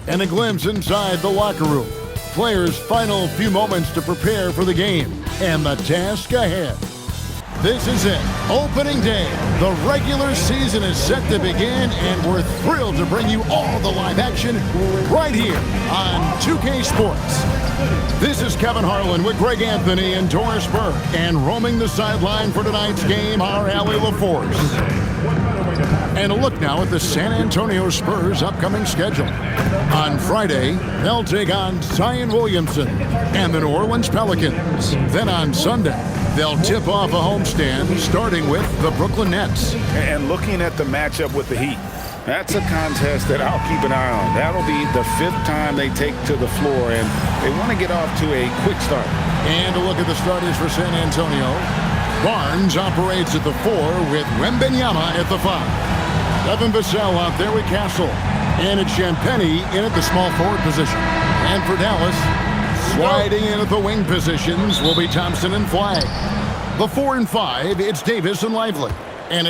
And a glimpse inside the locker room. Players' final few moments to prepare for the game and the task ahead. This is it. Opening day. The regular season is set to begin, and we're thrilled to bring you all the live action right here on 2K Sports. This is Kevin Harlan with Greg Anthony and Doris Burke, and roaming the sideline for tonight's game are Allie LaForce. And a look now at the San Antonio Spurs' upcoming schedule. On Friday, they'll take on Zion Williamson and the New Orleans Pelicans. Then on Sunday, they'll tip off a homestand, starting with the Brooklyn Nets. And looking at the matchup with the Heat, that's a contest that I'll keep an eye on. That'll be the 5th time they take to the floor, and they want to get off to a quick start. And a look at the starters for San Antonio. Barnes operates at the 4 with Wembanyama at the 5. Devin Vassell out there with Castle. And it's Champagnie in at the small forward position. And for Dallas, sliding in at the wing positions will be Thompson and Flagg. The 4 and 5, it's Davis and Lively. And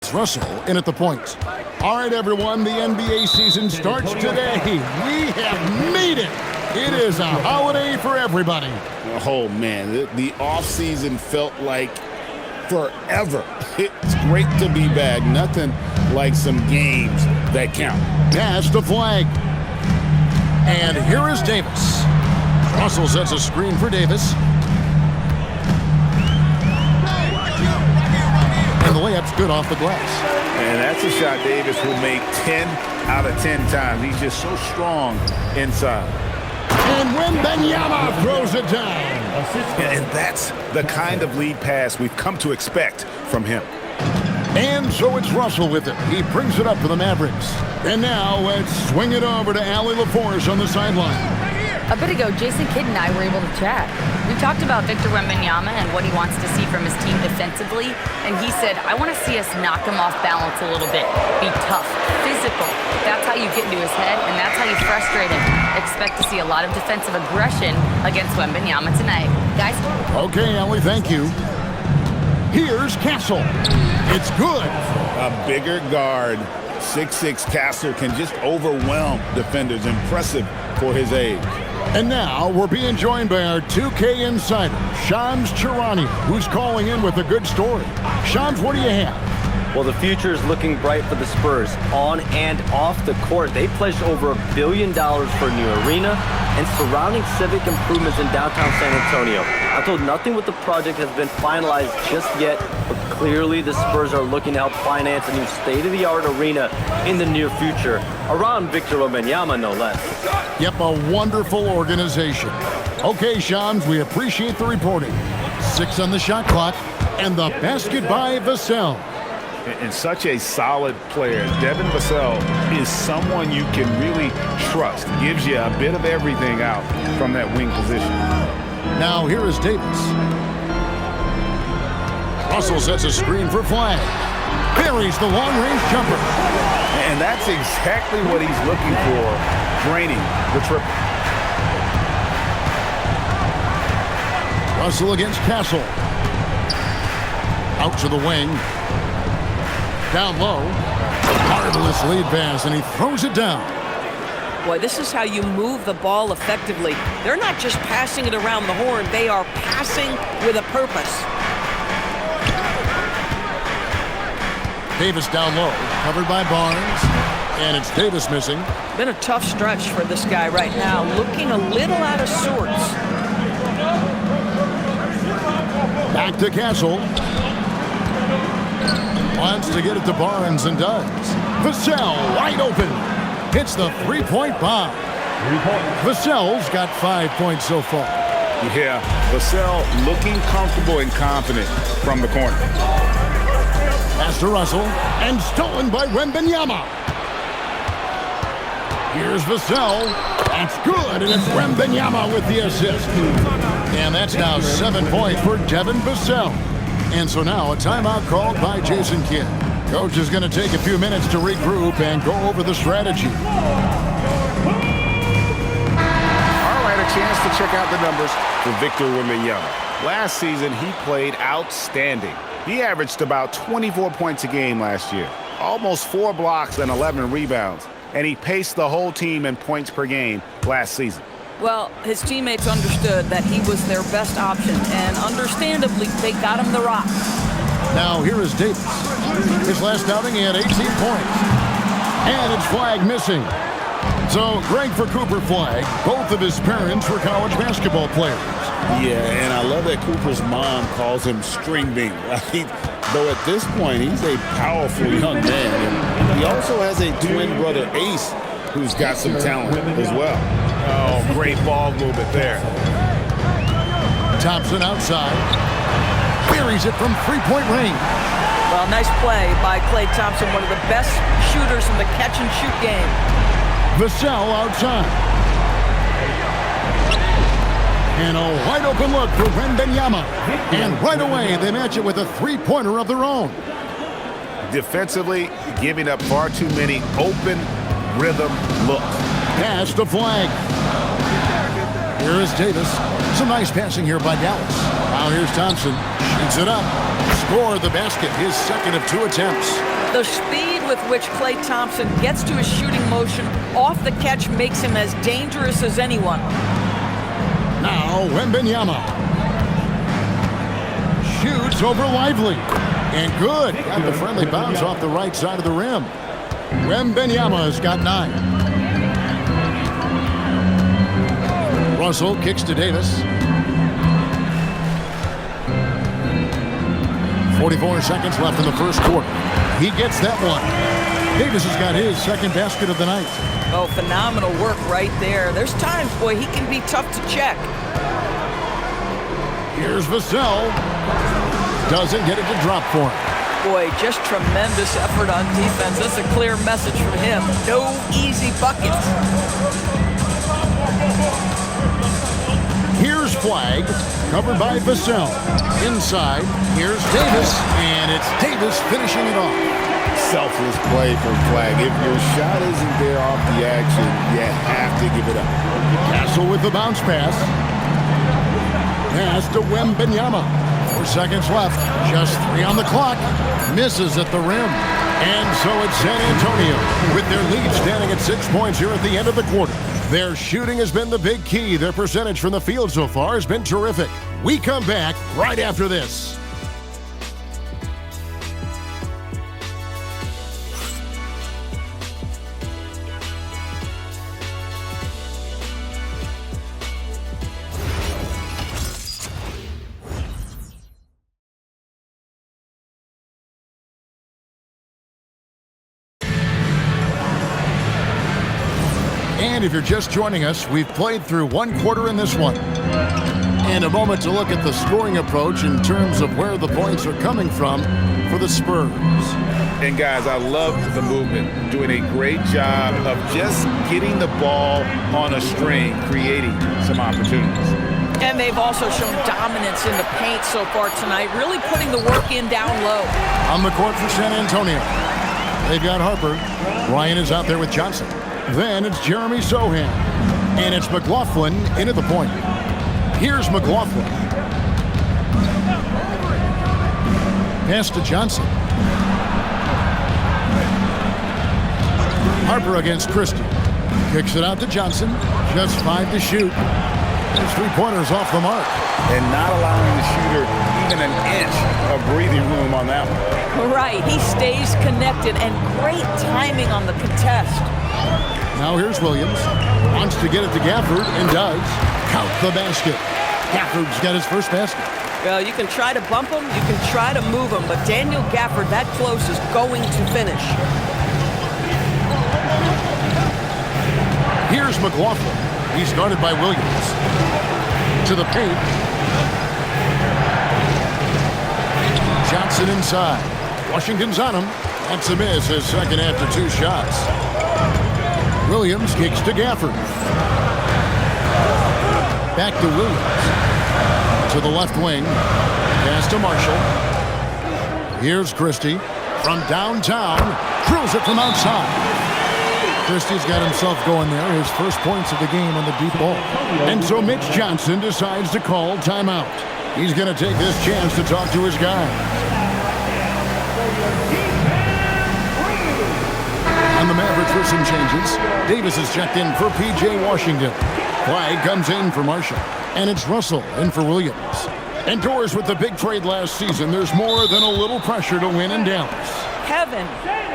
it's Russell in at the point. All right, everyone, the NBA season starts today. We have made it. It is a holiday for everybody. Oh, man, the offseason felt like forever. It's great to be back. Nothing like some games that count. Pass to Flagg. And here is Davis. Russell sets a screen for Davis. And the layup's good off the glass. And that's a shot Davis will make 10 out of 10 times. He's just so strong inside. And Wembanyama throws it down. And that's the kind of lead pass we've come to expect from him. And so it's Russell with it. He brings it up for the Mavericks. And now let's swing it over to Allie LaForce on the sideline. A bit ago, Jason Kidd and I were able to chat. We talked about Victor Wembanyama and what he wants to see from his team defensively, and he said, I want to see us knock him off balance a little bit. Be tough, physical. That's how you get into his head, and that's how you frustrate him. Expect to see a lot of defensive aggression against Wembanyama tonight. Guys? Okay, Allie, thank you. Here's Castle. It's good. A bigger guard, 6'6" Castle, can just overwhelm defenders. Impressive for his age. And now we're being joined by our 2K insider, Shams Charania, who's calling in with a good story. Shams, what do you have? Well, the future is looking bright for the Spurs on and off the court. They pledged over $1 billion for a new arena and surrounding civic improvements in downtown San Antonio. I'm told nothing with the project has been finalized just yet, but clearly the Spurs are looking to help finance a new state-of-the-art arena in the near future, around Victor Wembanyama, no less. Yep, a wonderful organization. Okay, Shams, we appreciate the reporting. 6 on the shot clock, and the basket by Vassell. And such a solid player. Devin Vassell is someone you can really trust. Gives you a bit of everything out from that wing position. Now here is Davis. Russell sets a screen for Flagg. Buries the long-range jumper. And that's exactly what he's looking for, draining the triple. Russell against Castle. Out to the wing. Down low. Marvelous lead pass, and he throws it down. Boy, this is how you move the ball effectively. They're not just passing it around the horn. They are passing with a purpose. Davis down low, covered by Barnes, and it's Davis missing. Been a tough stretch for this guy right now, looking a little out of sorts. Back to Castle. Wants to get it to Barnes and does. Vassell wide open. Hits the three-point bomb. Vassell's got 5 points so far. Yeah, Vassell looking comfortable and confident from the corner. Pass to Russell, and stolen by Wembanyama. Here's Vassell. That's good, and it's Wembanyama with the assist. And that's now 7 points for Devin Vassell. And so now a timeout called by Jason Kidd. Coach is going to take a few minutes to regroup and go over the strategy. All right, a chance to check out the numbers for Victor Wembanyama. Last season, he played outstanding. He averaged about 24 points a game last year. almost 4 blocks and 11 rebounds. And he paced the whole team in points per game last season. Well, his teammates understood that he was their best option, and understandably, they got him the rock. Now here is Davis. His last outing, he had 18 points. And it's Flagg missing. So, Greg, for Cooper Flagg, both of his parents were college basketball players. Yeah, and I love that Cooper's mom calls him String Bean. Though at this point, he's a powerful young man. And he also has a twin brother, Ace, who's got some talent as well. Oh, great ball movement there. Thompson outside. Buries it from three-point range. Well, nice play by Klay Thompson, one of the best shooters in the catch-and-shoot game. Vassell outside. And a wide-open look for Wembanyama. And right away, they match it with a three-pointer of their own. Defensively, giving up far too many open rhythm looks. Pass to Flagg. Here is Davis. Some nice passing here by Dallas. Now here's Thompson. Shoots it up. Score the basket. His second of 2 attempts. The speed with which Klay Thompson gets to his shooting motion off the catch makes him as dangerous as anyone. Now Wembanyama. Shoots over Lively. And good. Got the friendly bounce off the right side of the rim. Wembanyama has got 9. Russell kicks to Davis. 44 seconds left in the first quarter. He gets that one. Davis has got his second basket of the night. Oh, phenomenal work right there. There's times, boy, he can be tough to check. Here's Vassell. Doesn't get it to drop for him. Boy, just tremendous effort on defense. That's a clear message from him. No easy buckets. Here's Flagg, covered by Vassell. Inside, here's Davis, and it's Davis finishing it off. Selfless play from Flagg. If your shot isn't there off the action, you have to give it up. Castle with the bounce pass. Pass to Wembanyama. 4 seconds left. Just 3 on the clock. Misses at the rim. And so it's San Antonio with their lead standing at 6 points here at the end of the quarter. Their shooting has been the big key. Their percentage from the field so far has been terrific. We come back right after this. And if you're just joining us, we've played through 1 quarter in this one. And a moment to look at the scoring approach in terms of where the points are coming from for the Spurs. And guys, I love the movement. Doing a great job of just getting the ball on a string, creating some opportunities. And they've also shown dominance in the paint so far tonight, really putting the work in down low. On the court for San Antonio. They've got Harper. Ryan is out there with Johnson. Then it's Jeremy Sohan. And it's McLaughlin in at the point. Here's McLaughlin. Pass to Johnson. Harper against Christie. Kicks it out to Johnson. Just 5 to shoot. There's 3-pointers off the mark. And not allowing the shooter even an inch of breathing room on that one. Right, he stays connected, and great timing on the contest. Now here's Williams. Wants to get it to Gafford and does. Count the basket. Gafford's got his first basket. Well, you can try to bump him, you can try to move him, but Daniel Gafford, that close, is going to finish. Here's McLaughlin. He's guarded by Williams. To the paint. Johnson inside. Washington's on him. That's a miss, his second after 2 shots. Williams kicks to Gafford. Back to Williams. To the left wing. Pass to Marshall. Here's Christie. From downtown. Drills it from outside. Christie's got himself going there. His first points of the game on the deep ball. And so Mitch Johnson decides to call timeout. He's going to take this chance to talk to his guys. And the Mavericks with some changes. Davis is checked in for P.J. Washington. Flag comes in for Marshall. And it's Russell in for Williams. Indoors with the big trade last season, there's more than a little pressure to win in Dallas. Kevin,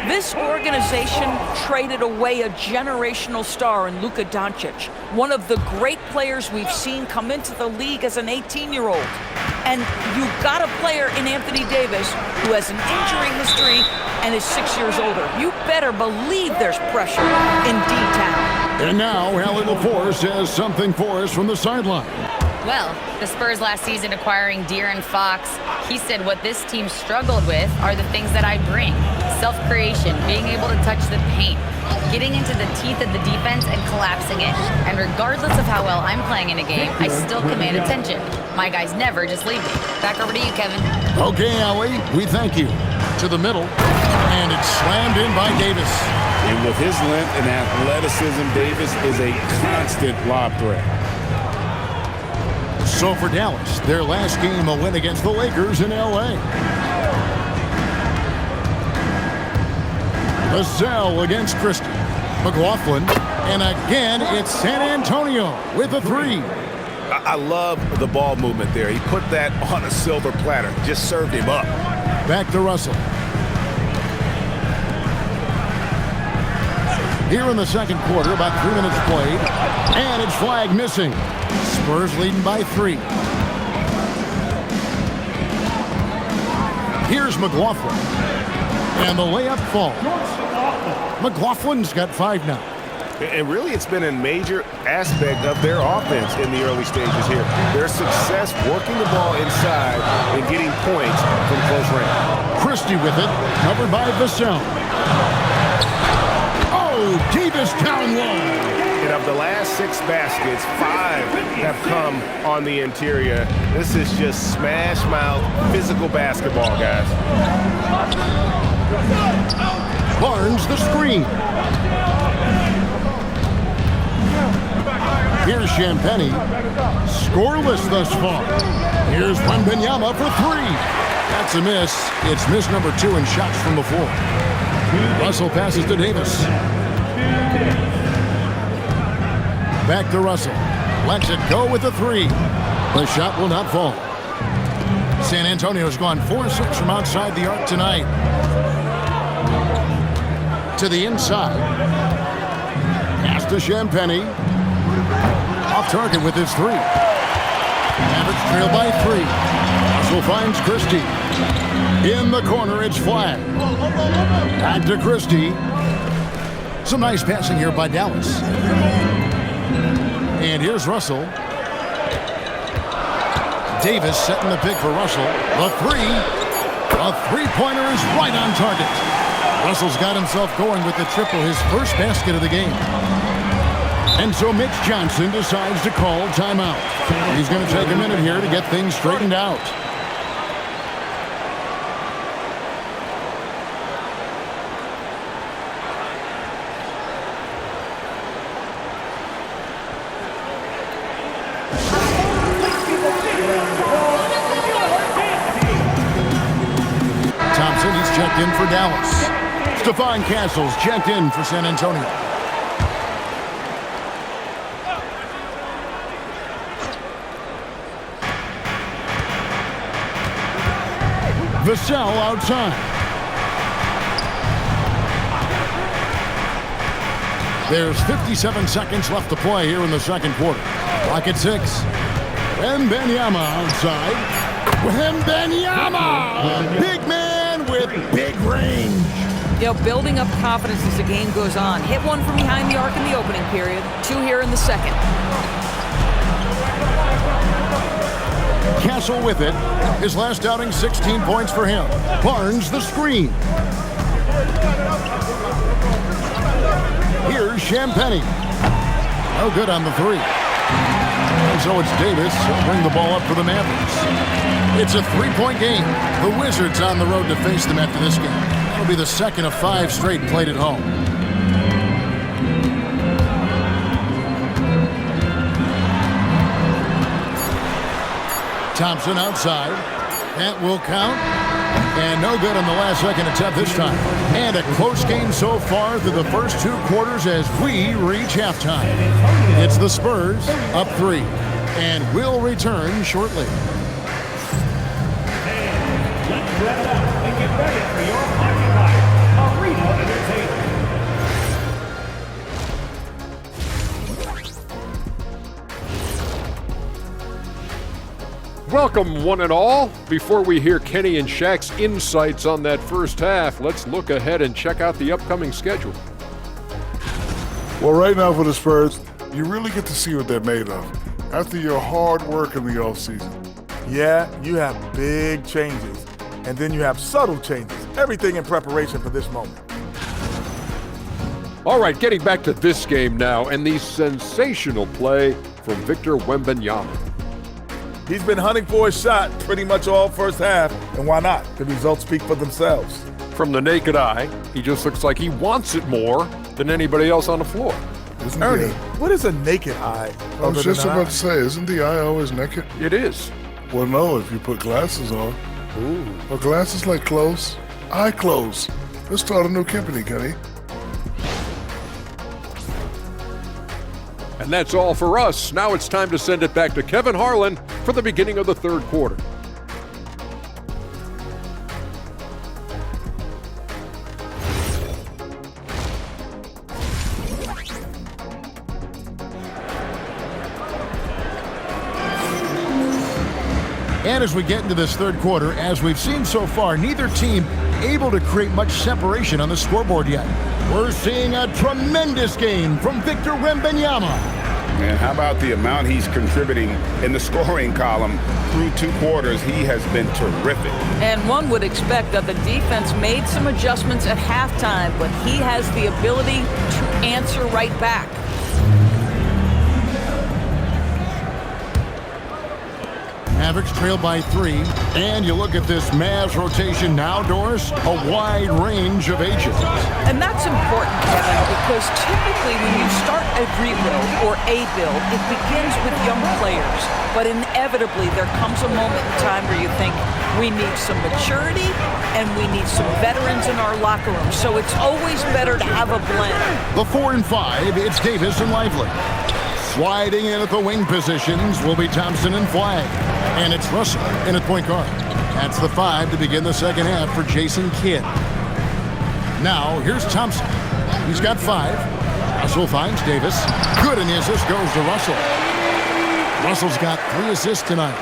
this organization traded away a generational star in Luka Doncic, one of the great players we've seen come into the league as an 18-year-old. And you've got a player in Anthony Davis who has an injury history and is 6 years older. You better believe there's pressure in D-Town. And now, Allie LaForce has something for us from the sideline. Well, the Spurs last season acquiring De'Aaron Fox, he said what this team struggled with are the things that I bring. Self-creation, being able to touch the paint, getting into the teeth of the defense and collapsing it. And regardless of how well I'm playing in a game, I still command attention. My guys never just leave me. Back over to you, Kevin. Okay, Allie, we thank you. To the middle, and it's slammed in by Davis. And with his length and athleticism, Davis is a constant lob threat. So for Dallas, their last game a win against the Lakers in L.A. Vassell against Christie. McLaughlin, and again it's San Antonio with a three. I love the ball movement there. He put that on a silver platter, just served him up. Back to Russell. Here in the second quarter, about 3 minutes played, and it's flag missing. Spurs leading by 3. Here's McLaughlin, and the layup falls. McLaughlin's got 5 now. And really, it's been a major aspect of their offense in the early stages here. Their success working the ball inside and getting points from close range. Christie with it, covered by Vassell. Oh, Davis down low. And of the last 6 baskets, 5 have come on the interior. This is just smash mouth, physical basketball, guys. Barnes the screen. Here's Champagny. Scoreless thus far. Here's Wembanyama for 3. That's a miss. It's miss number 2 in shots from the floor. Russell passes to Davis. Back to Russell. Lets it go with the 3. The shot will not fall. San Antonio's gone 4-6 from outside the arc tonight. To the inside. Pass to Champagny. Off target with his 3. Mavericks trail by 3. Russell finds Christie. In the corner, it's flag. Back to Christie. Some nice passing here by Dallas. And here's Russell. Davis setting the pick for Russell. The 3. A three-pointer is right on target. Russell's got himself going with the triple, his first basket of the game. And so Mitch Johnson decides to call timeout. He's going to take a minute here to get things straightened out. Thompson, he's checked in for Dallas. Stephon Castle's checked in for San Antonio. Vassell outside. There's 57 seconds left to play here in the second quarter. Clock at 6. Wembanyama outside. Wembanyama! Big man with big range. You know, building up confidence as the game goes on. Hit one from behind the arc in the opening period. 2 here in the second. Castle with it. His last outing, 16 points for him. Barnes the screen. Here's Champagny. No good on the 3. And so it's Davis. He'll bring the ball up for the Mavericks. It's a 3-point game. The Wizards on the road to face them after this game. That'll be the second of 5 straight played at home. Thompson outside. That will count. And no good on the last second attempt this time. And a close game so far through the first 2 quarters as we reach halftime. It's the Spurs up 3. And we'll return shortly. Let's wrap up and get ready for your Occupy Arena Entertainment. Welcome, one and all. Before we hear Kenny and Shaq's insights on that first half, let's look ahead and check out the upcoming schedule. Well, right now for the Spurs, you really get to see what they're made of after your hard work in the offseason. Yeah, you have big changes, and then you have subtle changes. Everything in preparation for this moment. All right, getting back to this game now and the sensational play from Victor Wembanyama. He's been hunting for a shot pretty much all first half, and why not? The results speak for themselves. From the naked eye, he just looks like he wants it more than anybody else on the floor. Isn't Ernie, the, what is a naked eye? I was just about to say, isn't the eye always naked? It is. Well, no, if you put glasses on. Ooh. Well, glasses like clothes. Eye clothes. Let's start a new company, Kenny. And that's all for us. Now it's time to send it back to Kevin Harlan for the beginning of the third quarter. And as we get into this third quarter, as we've seen so far, neither team able to create much separation on the scoreboard yet. We're seeing a tremendous game from Victor Wembanyama. And how about the amount he's contributing in the scoring column through 2 quarters? He has been terrific. And one would expect that the defense made some adjustments at halftime, but he has the ability to answer right back. Mavericks trail by 3, and you look at this Mavs rotation now, Doris, a wide range of ages. And that's important, Kevin, because typically when you start a rebuild or a build, it begins with young players. But inevitably, there comes a moment in time where you think, we need some maturity and we need some veterans in our locker room. So it's always better to have a blend. The 4 and 5, it's Davis and Lively. Sliding in at the wing positions will be Thompson and Flagg. And it's Russell in at point guard. That's the 5 to begin the second half for Jason Kidd. Now, here's Thompson. He's got 5. Russell finds Davis. Good, and the assist goes to Russell. Russell's got 3 assists tonight.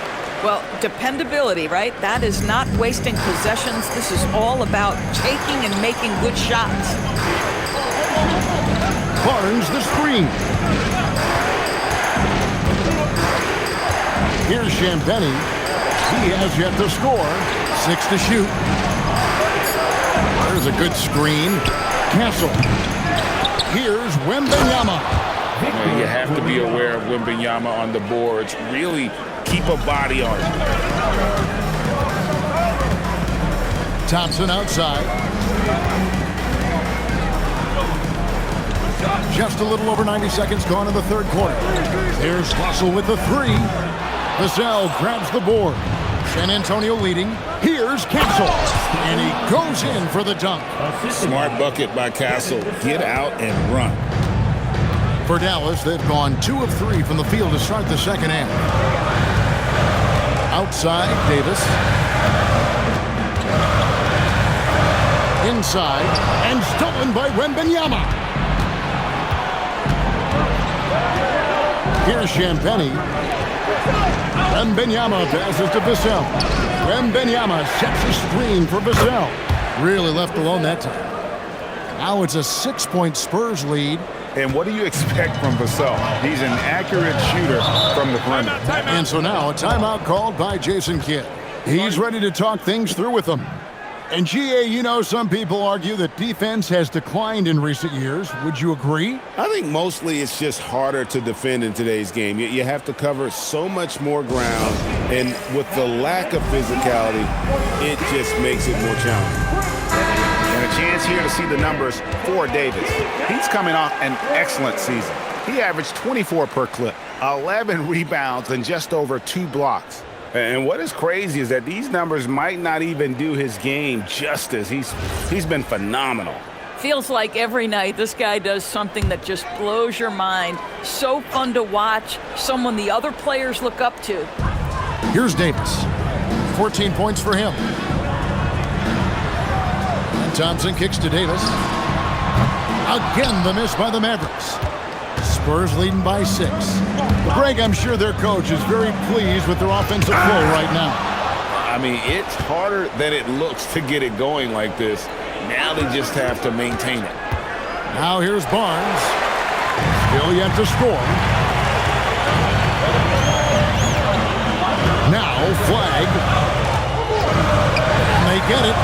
Well, dependability, right? That is not wasting possessions. This is all about taking and making good shots. Barnes the screen. Here's Champagnie. He has yet to score. 6 to shoot. There's a good screen. Castle. Here's Wembanyama. You have to be aware of Wembanyama on the boards. Really keep a body on him. Thompson outside. Just a little over 90 seconds gone in the third quarter. Here's Russell with the 3. Vassell grabs the board. San Antonio leading. Here's Castle. And he goes in for the dunk. Smart bucket by Castle. Get out and run. For Dallas, they've gone 2 of 3 from the field to start the second half. Outside, Davis. Inside, and stolen by Wembanyama. Here's Champagnie. Wembanyama passes to Vassell. Wembanyama sets a screen for Vassell. Really left alone that time. Now it's a 6-point Spurs lead. And what do you expect from Vassell? He's an accurate shooter from the perimeter. And so now a timeout called by Jason Kidd. He's ready to talk things through with them. And GA, you know, some people argue that defense has declined in recent years. Would you agree? I think mostly it's just harder to defend in today's game. You have to cover so much more ground, and with the lack of physicality, it just makes it more challenging. And a chance here to see the numbers for Davis. He's coming off an excellent season. He averaged 24 per clip, 11 rebounds, and just over 2 blocks. And what is crazy is that these numbers might not even do his game justice. He's been phenomenal. Feels like every night this guy does something that just blows your mind. So fun to watch, someone the other players look up to. Here's Davis. 14 points for him. And Thompson kicks to Davis. Again, the miss by the Mavericks. Spurs leading by 6. Greg, I'm sure their coach is very pleased with their offensive flow right now. I mean, it's harder than it looks to get it going like this. Now they just have to maintain it. Now here's Barnes. Still yet to score. Now flag. And they get it.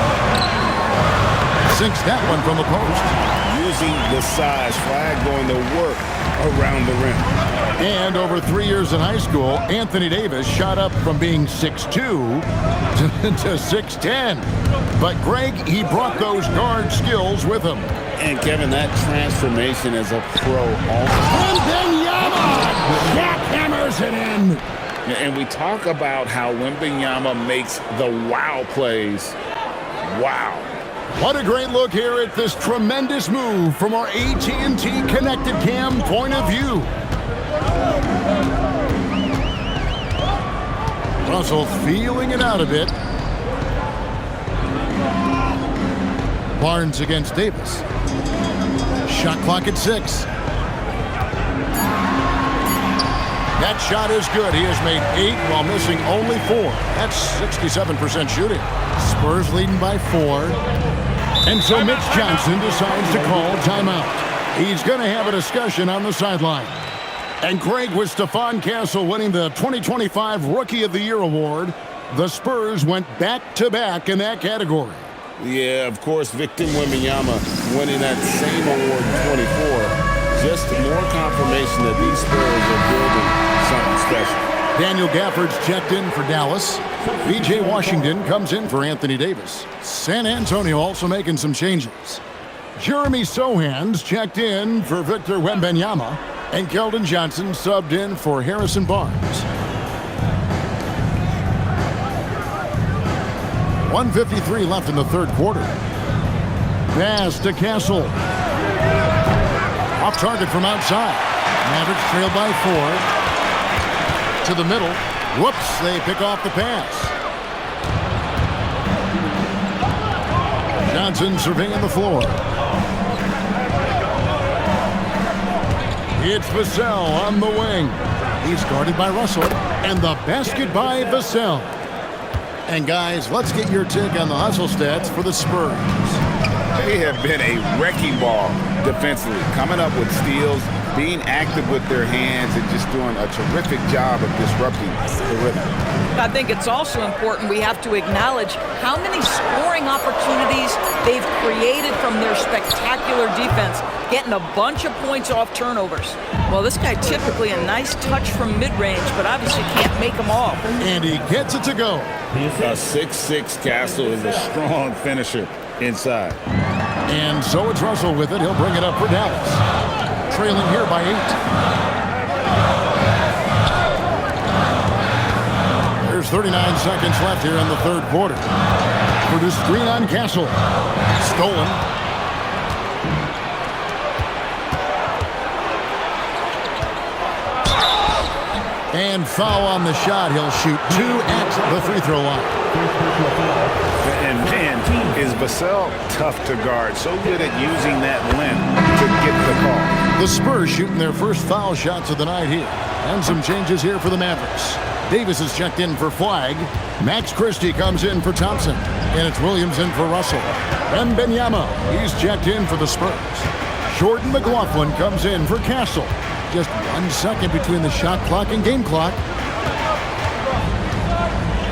Sinks that one from the post. Using the size, flag going to work around the rim. And over 3 years in high school, Anthony Davis shot up from being 6'2 to 6'10. But Greg, he brought those guard skills with him. And Kevin, that transformation as a pro also. Wembanyama jackhammers it in. And we talk about how Wembanyama makes the wow plays. Wow. What a great look here at this tremendous move from our AT&T Connected Cam point of view. Russell feeling it out a bit. Barnes against Davis. Shot clock at 6. That shot is good. He has made 8 while missing only 4. That's 67% shooting. Spurs leading by 4. And so Mitch Johnson decides to call timeout. He's going to have a discussion on the sideline. And Greg, with Stephon Castle winning the 2025 Rookie of the Year award, the Spurs went back-to-back in that category. Yeah, of course, Victor Wembanyama winning that same award in 24. Just more confirmation that these Spurs are building something special. Daniel Gafford's checked in for Dallas. B.J. Washington comes in for Anthony Davis. San Antonio also making some changes. Jeremy Sohan's checked in for Victor Wembanyama. And Keldon Johnson subbed in for Harrison Barnes. 1:53 left in the third quarter. Pass to Castle. Off target from outside. Mavericks trail by 4. To the middle. Whoops, they pick off the pass. Johnson surveying the floor. It's Vassell on the wing. He's guarded by Russell. And the basket by Vassell. And guys, let's get your take on the hustle stats for the Spurs. They have been a wrecking ball defensively, coming up with steals, being active with their hands, and just doing a terrific job of disrupting the rhythm. I think it's also important we have to acknowledge how many scoring opportunities they've created from their spectacular defense, getting a bunch of points off turnovers. Well, this guy typically a nice touch from mid-range, but obviously can't make them all. And he gets it to go. A 6'6" Castle is a strong finisher inside. And so it's Russell with it. He'll bring it up for Dallas. Trailing here by 8. There's 39 seconds left here in the third quarter. For the screen on Castle. Stolen. And foul on the shot. He'll shoot 2 at the free throw line. And man, is Vassell tough to guard. So good at using that length to get the call. The Spurs shooting their first foul shots of the night here. And some changes here for the Mavericks. Davis is checked in for Flag. Max Christie comes in for Thompson. And it's Williams in for Russell. Wembanyama, he's checked in for the Spurs. Jordan McLaughlin comes in for Castle. Just 1 second between the shot clock and game clock.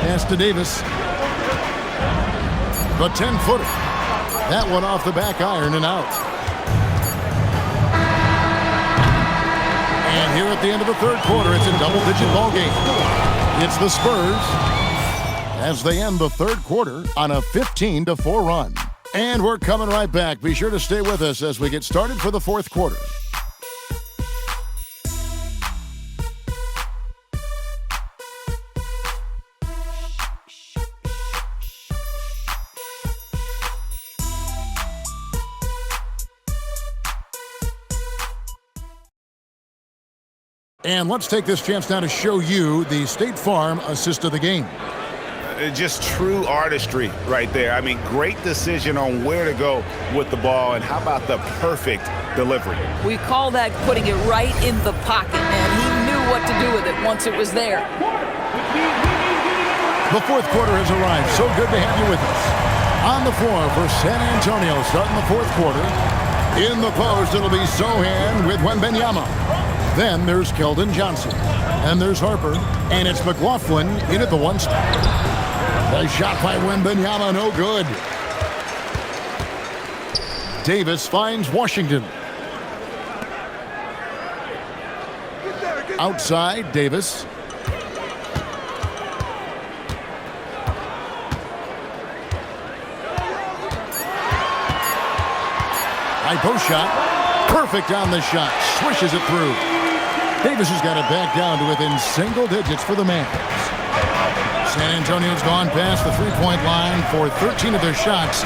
Pass to Davis. The 10-footer. That one off the back iron and out. And here at the end of the third quarter, it's a double-digit ball game. It's the Spurs as they end the third quarter on a 15-4 run. And we're coming right back. Be sure to stay with us as we get started for the fourth quarter. And let's take this chance now to show you the State Farm assist of the game. Just true artistry right there. I mean, great decision on where to go with the ball, and how about the perfect delivery? We call that putting it right in the pocket, man. He knew what to do with it once it was there. The fourth quarter has arrived. So good to have you with us. On the floor for San Antonio starting the fourth quarter. In the post, it'll be Sohan with Wembanyama. Then there's Keldon Johnson. And there's Harper. And it's McLaughlin in at the one spot. The shot by Wembanyama, no good. Davis finds Washington. Outside, Davis. High post shot. Perfect on the shot. Swishes it through. Davis has got it back down to within single digits for the Mavs. San Antonio's gone past the three-point line for 13 of their shots.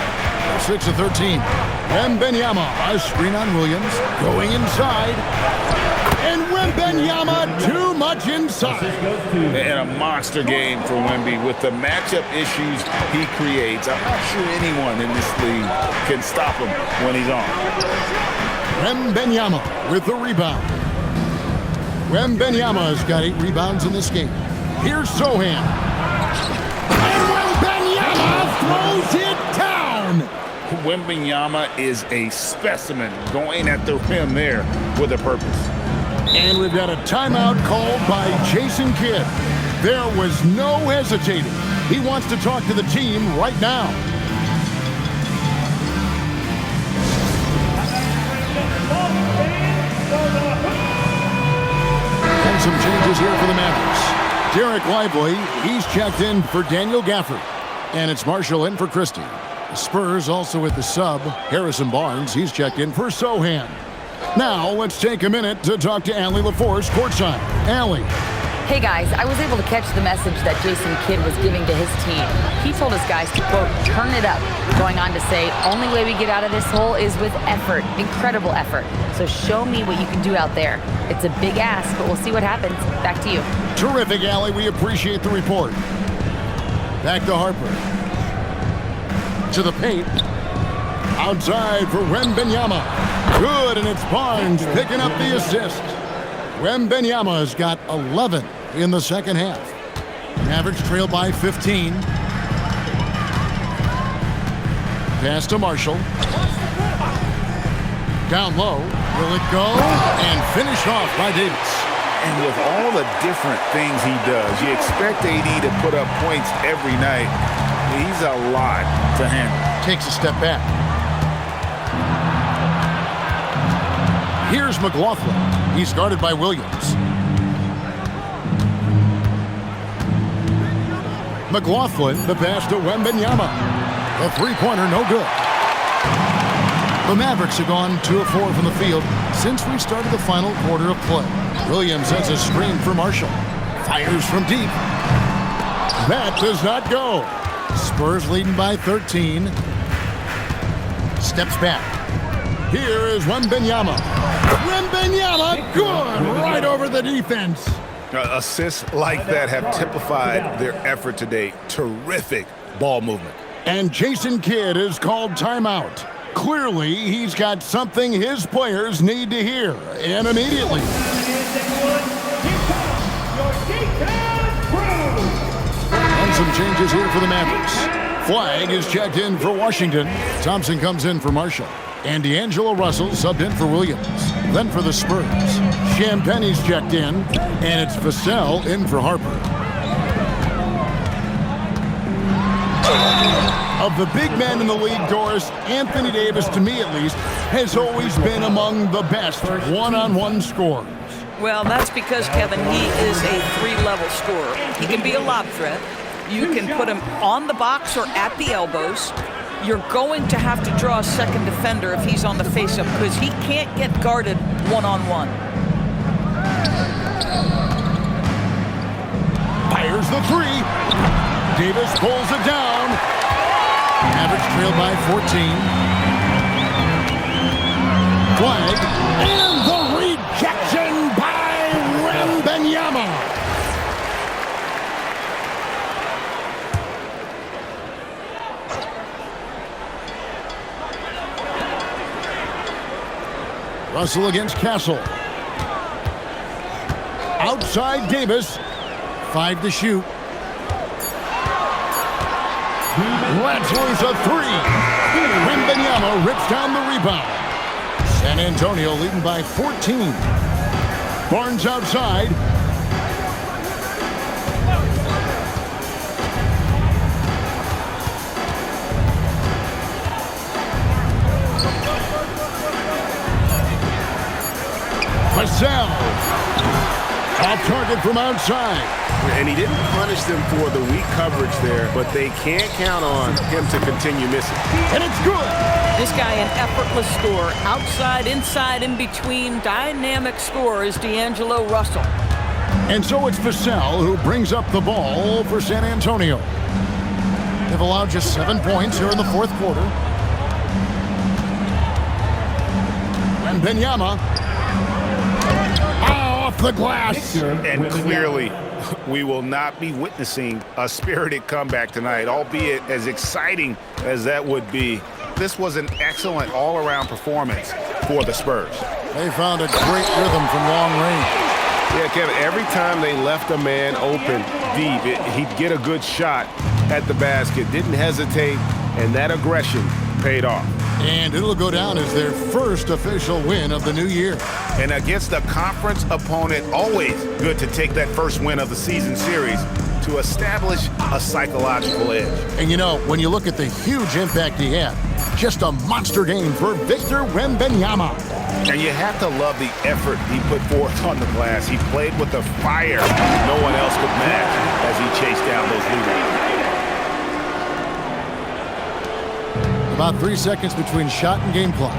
6 of 13. Wembanyama, a screen on Williams. Going inside. And Wembanyama, too much inside. And a monster game for Wemby with the matchup issues he creates. I'm not sure anyone in this league can stop him when he's on. Wembanyama with the rebound. Wembanyama has got 8 rebounds in this game. Here's Sohan. And Wembanyama throws it down. Wembanyama is a specimen going at the rim there with a purpose. And we've got a timeout called by Jason Kidd. There was no hesitating. He wants to talk to the team right now. And some changes here for the Mavericks. Derek Lively, he's checked in for Daniel Gafford. And it's Marshall in for Christie. The Spurs also with the sub, Harrison Barnes. He's checked in for Sohan. Now, let's take a minute to talk to Allie LaForce courtside. Allie. Hey guys, I was able to catch the message that Jason Kidd was giving to his team. He told his guys to, quote, turn it up, going on to say, only way we get out of this hole is with effort, incredible effort. So show me what you can do out there. It's a big ask, but we'll see what happens. Back to you. Terrific, Allie. We appreciate the report. Back to Harper. To the paint. Outside for Wembanyama. Good, and it's Barnes picking up the assist. Wembanyama has got 11 in the second half. Mavericks trail by 15. Pass to Marshall. Down low. Will it go? And finished off by Davis. And with all the different things he does, you expect AD to put up points every night. He's a lot to handle. Takes a step back. Here's McLaughlin. He's guarded by Williams. McLaughlin, the pass to Wembanyama. The three-pointer, no good. The Mavericks have gone 2 of 4 from the field since we started the final quarter of play. Williams has a screen for Marshall. Fires from deep. That does not go. Spurs leading by 13. Steps back. Here is Wembanyama. Wembanyama, good, right over the defense. Assists like that have typified their effort today. Terrific ball movement. And Jason Kidd is called timeout. Clearly, he's got something his players need to hear, and immediately. And some changes here for the Mavericks. Flag is checked in for Washington. Thompson comes in for Marshall. And D'Angelo Russell subbed in for Williams. Then for the Spurs, Champagne's checked in, and it's Vassell in for Harper. Of the big men in the league, Doris, Anthony Davis, to me at least, has always been among the best one-on-one scorers. Well, that's because, Kevin, he is a 3-level scorer. He can be a lob threat. You can put him on the box or at the elbows. You're going to have to draw a second defender if he's on the face-up because he can't get guarded one-on-one. Fires the three. Davis pulls it down. Mavericks trail by 14. Flag. And the rejection by Russell against Castle. Outside Davis. 5 to shoot. Lets loose a 3. Wembanyama rips down the rebound. San Antonio leading by 14. Barnes outside. Vassell. Off target from outside. And he didn't punish them for the weak coverage there, but they can't count on him to continue missing. And it's good. This guy an effortless scorer. Outside, inside, in between. Dynamic scorer is D'Angelo Russell. And so it's Vassell who brings up the ball for San Antonio. They've allowed just 7 points here in the fourth quarter. Wembanyama. Off the glass. And clearly, we will not be witnessing a spirited comeback tonight, albeit as exciting as that would be. This was an excellent all-around performance for the Spurs. They found a great rhythm from long range. Yeah, Kevin, every time they left a man open deep, he'd get a good shot at the basket, didn't hesitate, and that aggression paid off. And it'll go down as their first official win of the new year. And against a conference opponent, always good to take that first win of the season series to establish a psychological edge. And you know, when you look at the huge impact he had, just a monster game for Victor Wembanyama. And you have to love the effort he put forth on the glass. He played with a fire no one else could match as he chased down those leaders. About 3 seconds between shot and game clock.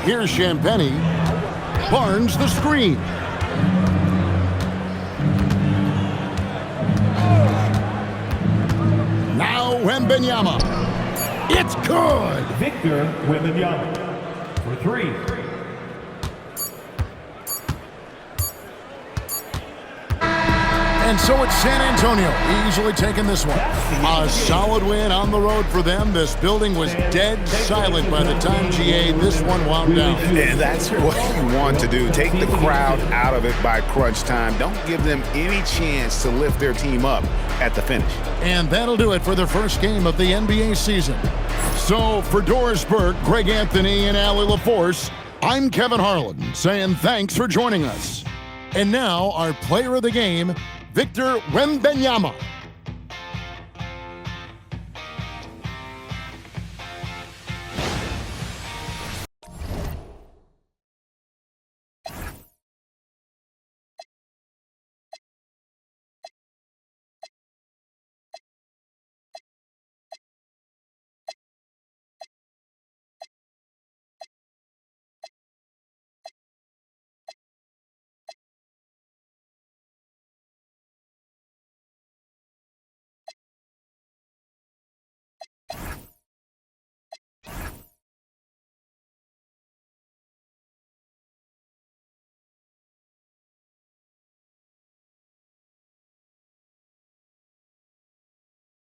Here's Champagny. Barnes the screen. Now Wembanyama. It's good. Victor Wembanyama for 3. And so it's San Antonio easily taking this one. A solid win on the road for them. This building was dead silent by the time GA this one wound down. And that's what you want to do. Take the crowd out of it by crunch time. Don't give them any chance to lift their team up at the finish. And that'll do it for the first game of the NBA season. So for Doris Burke, Greg Anthony, and Allie LaForce, I'm Kevin Harlan saying thanks for joining us. And now our player of the game, Victor Wembanyama.